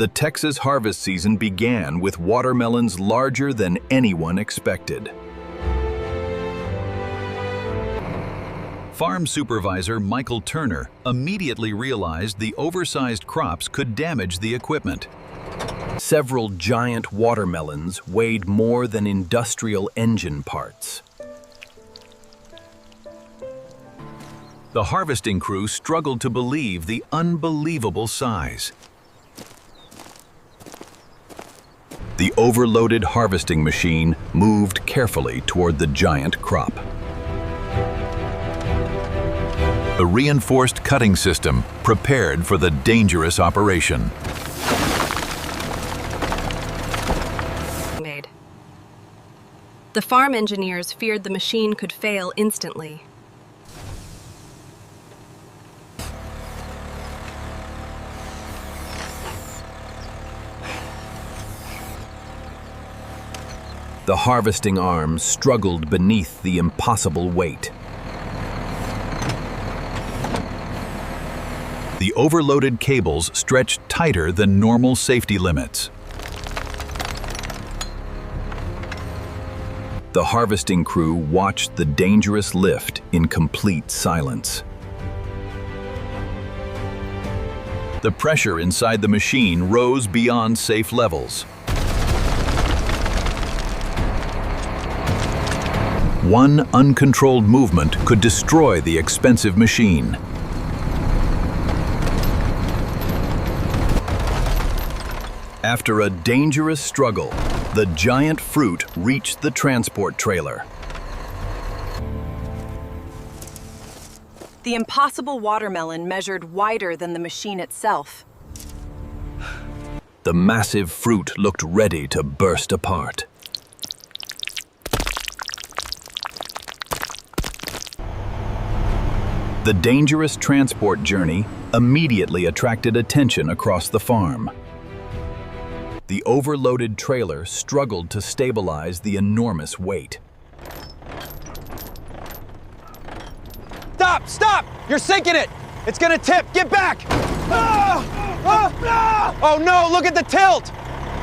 The Texas harvest season began with watermelons larger than anyone expected. Farm supervisor Michael Turner immediately realized the oversized crops could damage the equipment. Several giant watermelons weighed more than industrial engine parts. The harvesting crew struggled to believe the unbelievable size. The overloaded harvesting machine moved carefully toward the giant crop. The reinforced cutting system prepared for the dangerous operation. The farm engineers feared the machine could fail instantly. The harvesting arms struggled beneath the impossible weight. The overloaded cables stretched tighter than normal safety limits. The harvesting crew watched the dangerous lift in complete silence. The pressure inside the machine rose beyond safe levels. One uncontrolled movement could destroy the expensive machine. After a dangerous struggle, the giant fruit reached the transport trailer. The impossible watermelon measured wider than the machine itself. The massive fruit looked ready to burst apart. The dangerous transport journey immediately attracted attention across the farm. The overloaded trailer struggled to stabilize the enormous weight. Stop! Stop! You're sinking it! It's gonna tip! Get back! Ah! Ah! Ah! Oh no, look at the tilt!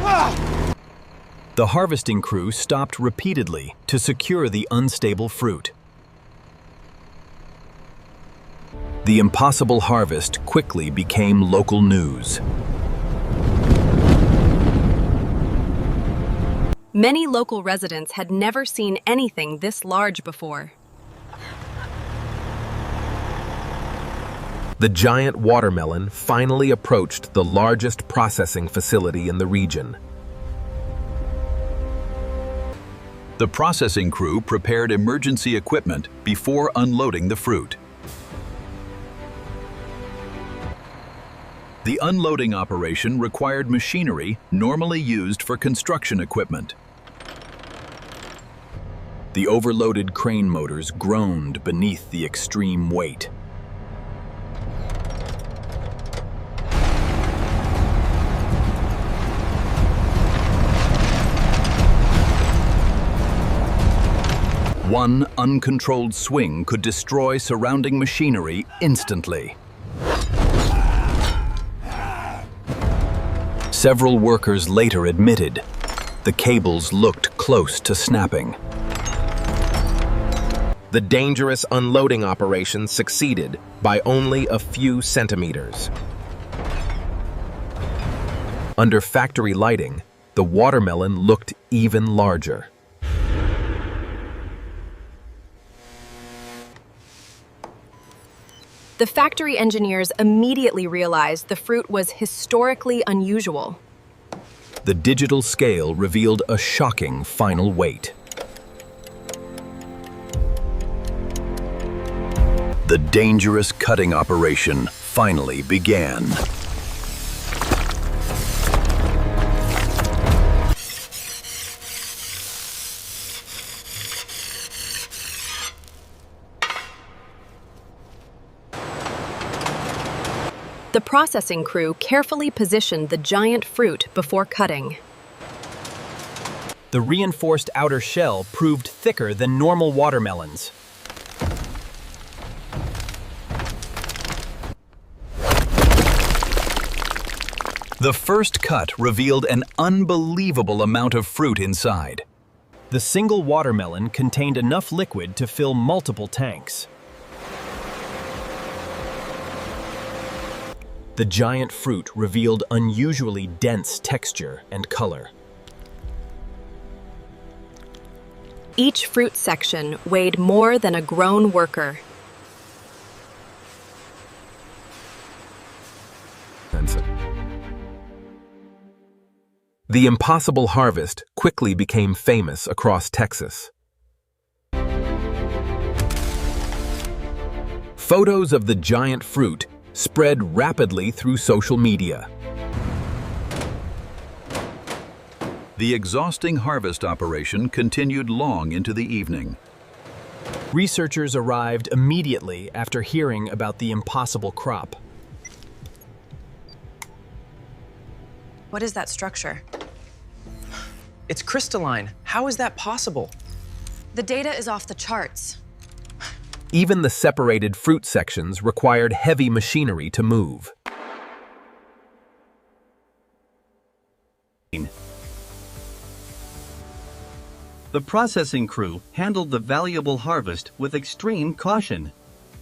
Ah! The harvesting crew stopped repeatedly to secure the unstable fruit. The impossible harvest quickly became local news. Many local residents had never seen anything this large before. The giant watermelon finally approached the largest processing facility in the region. The processing crew prepared emergency equipment before unloading the fruit. The unloading operation required machinery normally used for construction equipment. The overloaded crane motors groaned beneath the extreme weight. One uncontrolled swing could destroy surrounding machinery instantly. Several workers later admitted the cables looked close to snapping. The dangerous unloading operation succeeded by only a few centimeters. Under factory lighting, the watermelon looked even larger. The factory engineers immediately realized the fruit was historically unusual. The digital scale revealed a shocking final weight. The dangerous cutting operation finally began. The processing crew carefully positioned the giant fruit before cutting. The reinforced outer shell proved thicker than normal watermelons. The first cut revealed an unbelievable amount of fruit inside. The single watermelon contained enough liquid to fill multiple tanks. The giant fruit revealed unusually dense texture and color. Each fruit section weighed more than a grown worker. The impossible harvest quickly became famous across Texas. Photos of the giant fruit spread rapidly through social media. The exhausting harvest operation continued long into the evening. Researchers arrived immediately after hearing about the impossible crop. What is that structure? It's crystalline. How is that possible? The data is off the charts. Even the separated fruit sections required heavy machinery to move. The processing crew handled the valuable harvest with extreme caution.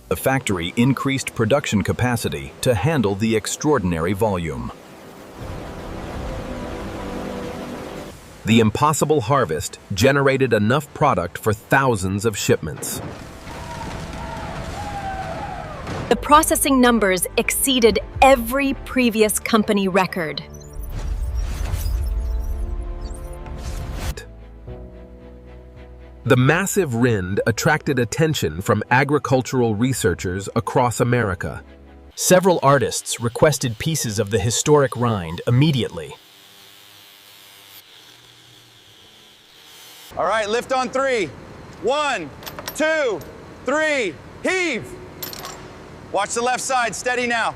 The factory increased production capacity to handle the extraordinary volume. The impossible harvest generated enough product for thousands of shipments. The processing numbers exceeded every previous company record. The massive rind attracted attention from agricultural researchers across America. Several artists requested pieces of the historic rind immediately. All right, lift on 3. 1, 2, 3, heave! Watch the left side, steady now.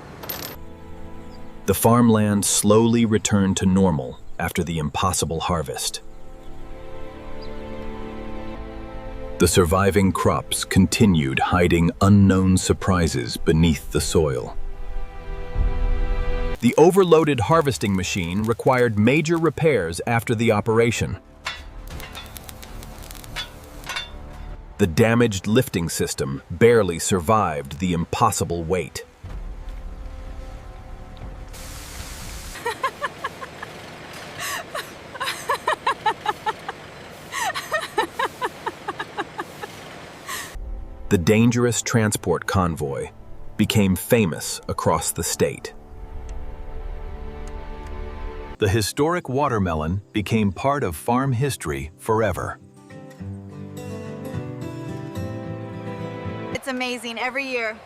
The farmland slowly returned to normal after the impossible harvest. The surviving crops continued hiding unknown surprises beneath the soil. The overloaded harvesting machine required major repairs after the operation. The damaged lifting system barely survived the impossible weight. The dangerous transport convoy became famous across the state. The historic watermelon became part of farm history forever. It's amazing every year.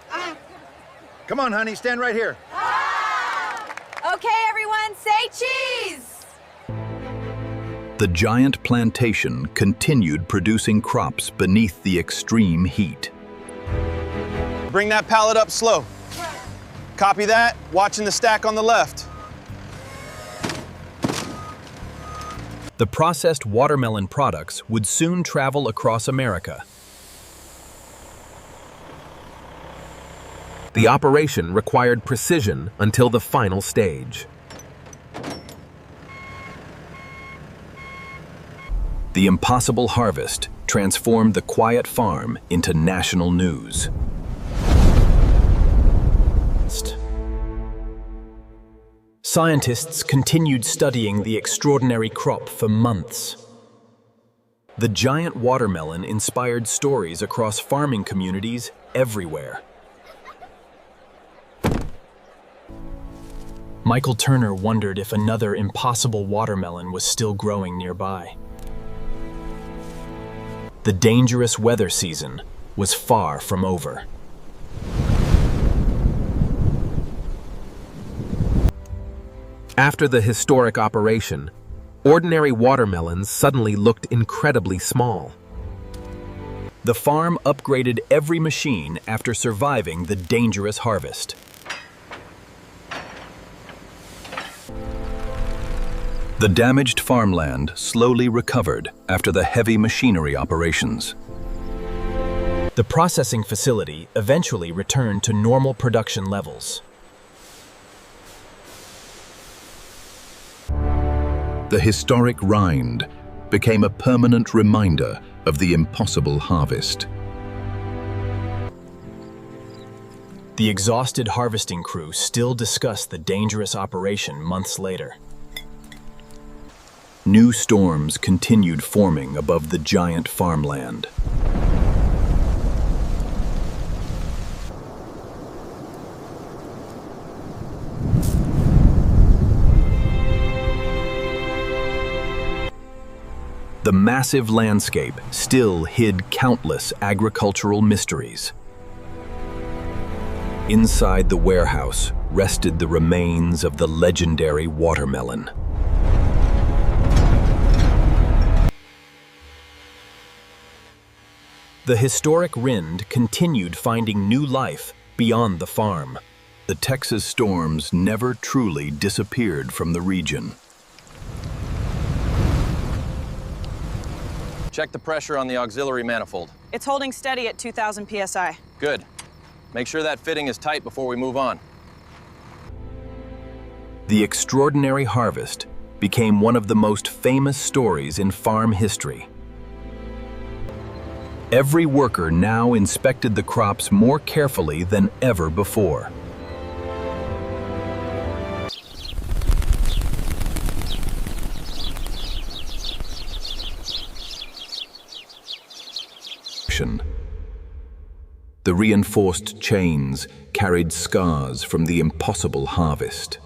Come on, honey, stand right here. Okay, everyone, say cheese! The giant plantation continued producing crops beneath the extreme heat. Bring that pallet up slow. Copy that, watching the stack on the left. The processed watermelon products would soon travel across America. The operation required precision until the final stage. The impossible harvest transformed the quiet farm into national news. Scientists continued studying the extraordinary crop for months. The giant watermelon inspired stories across farming communities everywhere. Michael Turner wondered if another impossible watermelon was still growing nearby. The dangerous weather season was far from over. After the historic operation, ordinary watermelons suddenly looked incredibly small. The farm upgraded every machine after surviving the dangerous harvest. The damaged farmland slowly recovered after the heavy machinery operations. The processing facility eventually returned to normal production levels. The historic rind became a permanent reminder of the impossible harvest. The exhausted harvesting crew still discuss the dangerous operation months later. New storms continued forming above the giant farmland. The massive landscape still hid countless agricultural mysteries. Inside the warehouse rested the remains of the legendary watermelon. The historic rind continued finding new life beyond the farm. The Texas storms never truly disappeared from the region. Check the pressure on the auxiliary manifold. It's holding steady at 2,000 psi. Good. Make sure that fitting is tight before we move on. The extraordinary harvest became one of the most famous stories in farm history. Every worker now inspected the crops more carefully than ever before. The reinforced chains carried scars from the impossible harvest.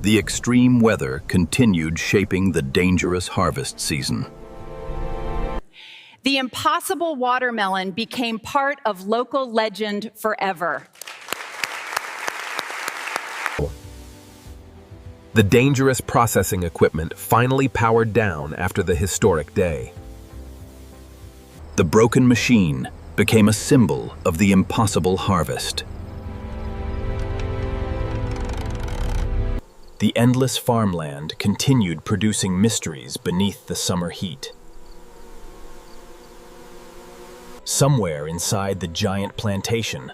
The extreme weather continued shaping the dangerous harvest season. The impossible watermelon became part of local legend forever. The dangerous processing equipment finally powered down after the historic day. The broken machine became a symbol of the impossible harvest. The endless farmland continued producing mysteries beneath the summer heat. Somewhere inside the giant plantation,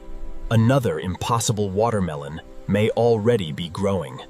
another impossible watermelon may already be growing.